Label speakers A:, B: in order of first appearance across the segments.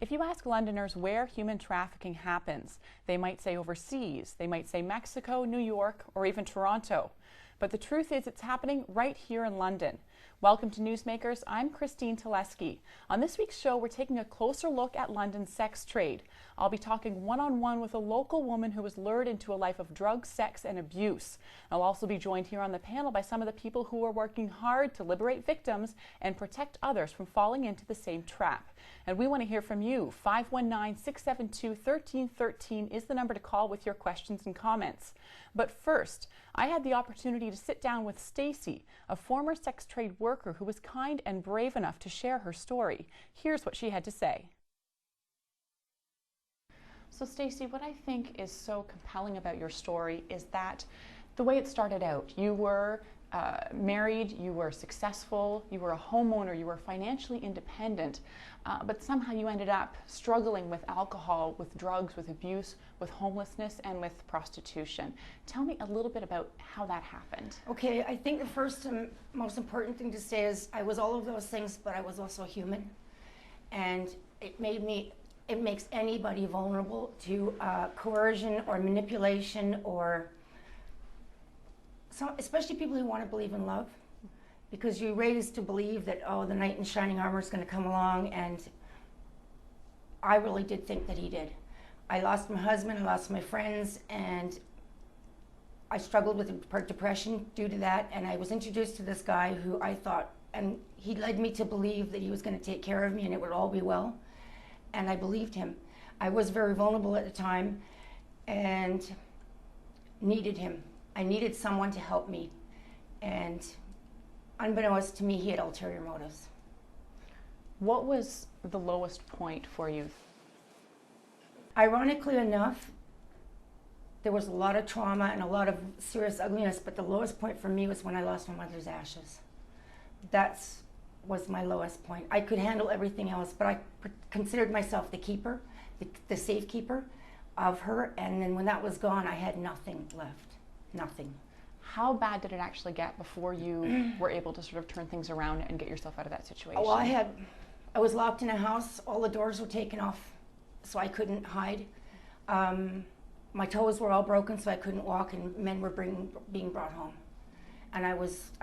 A: If you ask Londoners where human trafficking happens, they might say overseas, they might say Mexico, New York, or even Toronto. But the truth is it's happening right here in London. Welcome to Newsmakers. I'm Christine Teleski. On this week's show, we're taking a closer look at London's sex trade. I'll be talking one-on-one with a local woman who was lured into a life of drugs, sex, and abuse. I'll also be joined here on the panel by some of the people who are working hard to liberate victims and protect others from falling into the same trap. And we want to hear from you. 519-672-1313 is the number to call with your questions and comments. But first, I had the opportunity to sit down with Stacey, a former sex trade worker who was kind and brave enough to share her story. Here's what she had to say. So Stacey, what I think is so compelling about your story is that the way it started out, you were married, you were successful, you were a homeowner, you were financially independent, but somehow you ended up struggling with alcohol, with drugs, with abuse, with homelessness, and with prostitution. Tell me a little bit about how that happened.
B: Okay, I think the first and most important thing to say is I was all of those things, but I was also human. And it makes anybody vulnerable to coercion or manipulation or especially people who want to believe in love, because you're raised to believe that, oh, the knight in shining armor is going to come along, and I really did think that he did. I lost my husband, I lost my friends, and I struggled with depression due to that, and I was introduced to this guy who I thought, and he led me to believe that he was going to take care of me and it would all be well, and I believed him. I was very vulnerable at the time and needed him. I needed someone to help me, and unbeknownst to me, he had ulterior motives.
A: What was the lowest point for you?
B: Ironically enough, there was a lot of trauma and a lot of serious ugliness, but the lowest point for me was when I lost my mother's ashes. That was my lowest point. I could handle everything else, but I considered myself the keeper, the safekeeper of her, and then when that was gone, I had nothing left. Nothing.
A: How bad did it actually get before you were able to sort of turn things around and get yourself out of that situation?
B: Well, I was locked in a house. All the doors were taken off, so I couldn't hide. My toes were all broken, so I couldn't walk, and men were being brought home. And I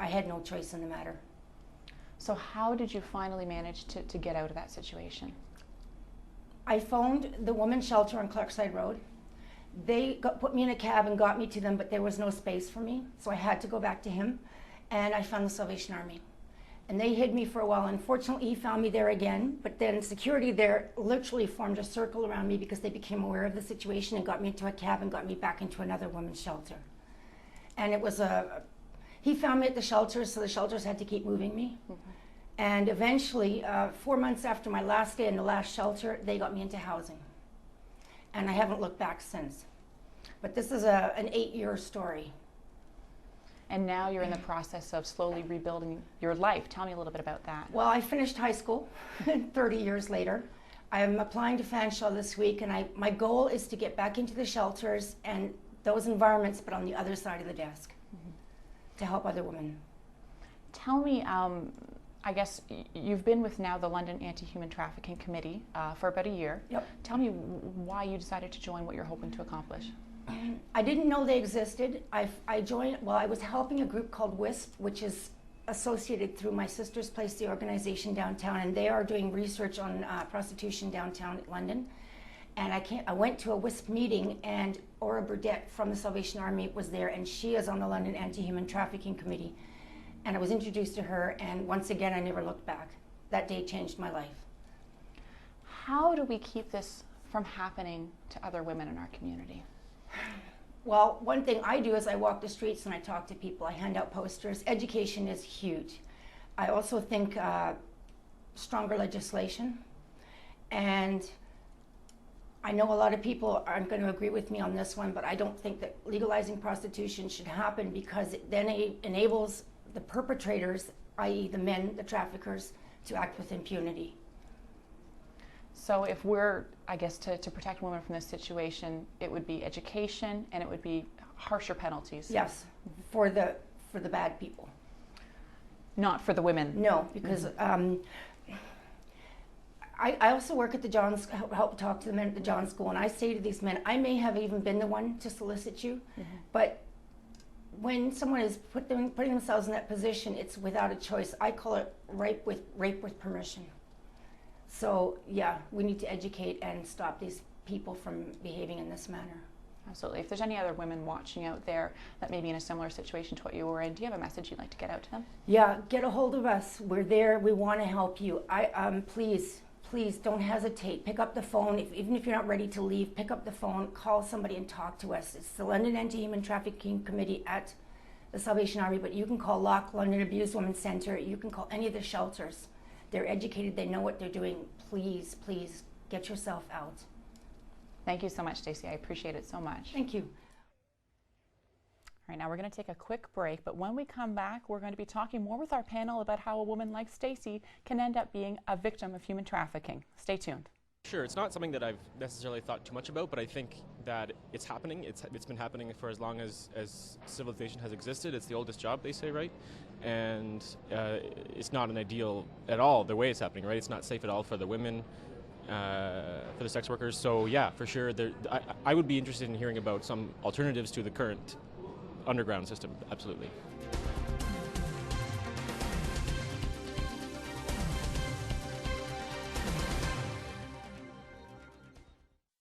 B: had no choice in the matter.
A: So how did you finally manage to get out of that situation?
B: I phoned the women's shelter on Clarkside Road. They put me in a cab and got me to them, but there was no space for me, so I had to go back to him, and I found the Salvation Army. And they hid me for a while. Unfortunately, he found me there again, but then security there literally formed a circle around me because they became aware of the situation and got me into a cab and got me back into another women's shelter. And it was he found me at the shelters, so the shelters had to keep moving me. Mm-hmm. And eventually, 4 months after my last day in the last shelter, they got me into housing. And I haven't looked back since. But this is an 8-year story.
A: And now you're in the process of slowly rebuilding your life. Tell me a little bit about that.
B: Well, I finished high school 30 years later. I'm applying to Fanshawe this week, and my goal is to get back into the shelters and those environments, but on the other side of the desk, to help other women.
A: Tell me, I guess you've been with now the London Anti-Human Trafficking Committee for about a year.
B: Yep.
A: Tell me why you decided to join, what you're hoping to accomplish.
B: I didn't know they existed. I joined, well, I was helping a group called WISP, which is associated through my sister's place, the organization downtown, and they are doing research on prostitution downtown London. And I went to a WISP meeting, and Aura Burdett from the Salvation Army was there, and she is on the London Anti-Human Trafficking Committee. And I was introduced to her, and once again, I never looked back. That day changed my life.
A: How do we keep this from happening to other women in our community?
B: Well, one thing I do is I walk the streets and I talk to people. I hand out posters. Education is huge. I also think stronger legislation. And I know a lot of people aren't going to agree with me on this one, but I don't think that legalizing prostitution should happen, because it then enables the perpetrators, i.e. the men, the traffickers, to act with impunity.
A: So if we're, I guess, to protect women from this situation, it would be education and it would be harsher penalties.
B: Yes, for the bad people.
A: Not for the women.
B: No, because I also work at the John, help talk to the men at the John School, and I say to these men, I may have even been the one to solicit you, but when someone is putting themselves in that position, it's without a choice. I call it rape with permission. So yeah, we need to educate and stop these people from behaving in this manner.
A: Absolutely. If there's any other women watching out there that may be in a similar situation to what you were in, do you have a message you'd like to get out to them?
B: Yeah, get a hold of us. We're there. We want to help you. Please don't hesitate. Pick up the phone. Even if you're not ready to leave, pick up the phone, call somebody and talk to us. It's the London Anti-Human Trafficking Committee at the Salvation Army, but you can call LOC, London Abused Women's Centre. You can call any of the shelters. They're educated. They know what they're doing. Please, please get yourself out.
A: Thank you so much, Stacey. I appreciate it so much.
B: Thank you.
A: All right, now we're going to take a quick break, but when we come back, we're going to be talking more with our panel about how a woman like Stacey can end up being a victim of human trafficking. Stay tuned.
C: Sure, it's not something that I've necessarily thought too much about, but I think that it's happening. It's been happening for as long as civilization has existed. It's the oldest job, they say, right? And it's not an ideal at all, the way it's happening, right? It's not safe at all for the women, for the sex workers. So yeah, for sure, I would be interested in hearing about some alternatives to the current underground system, absolutely.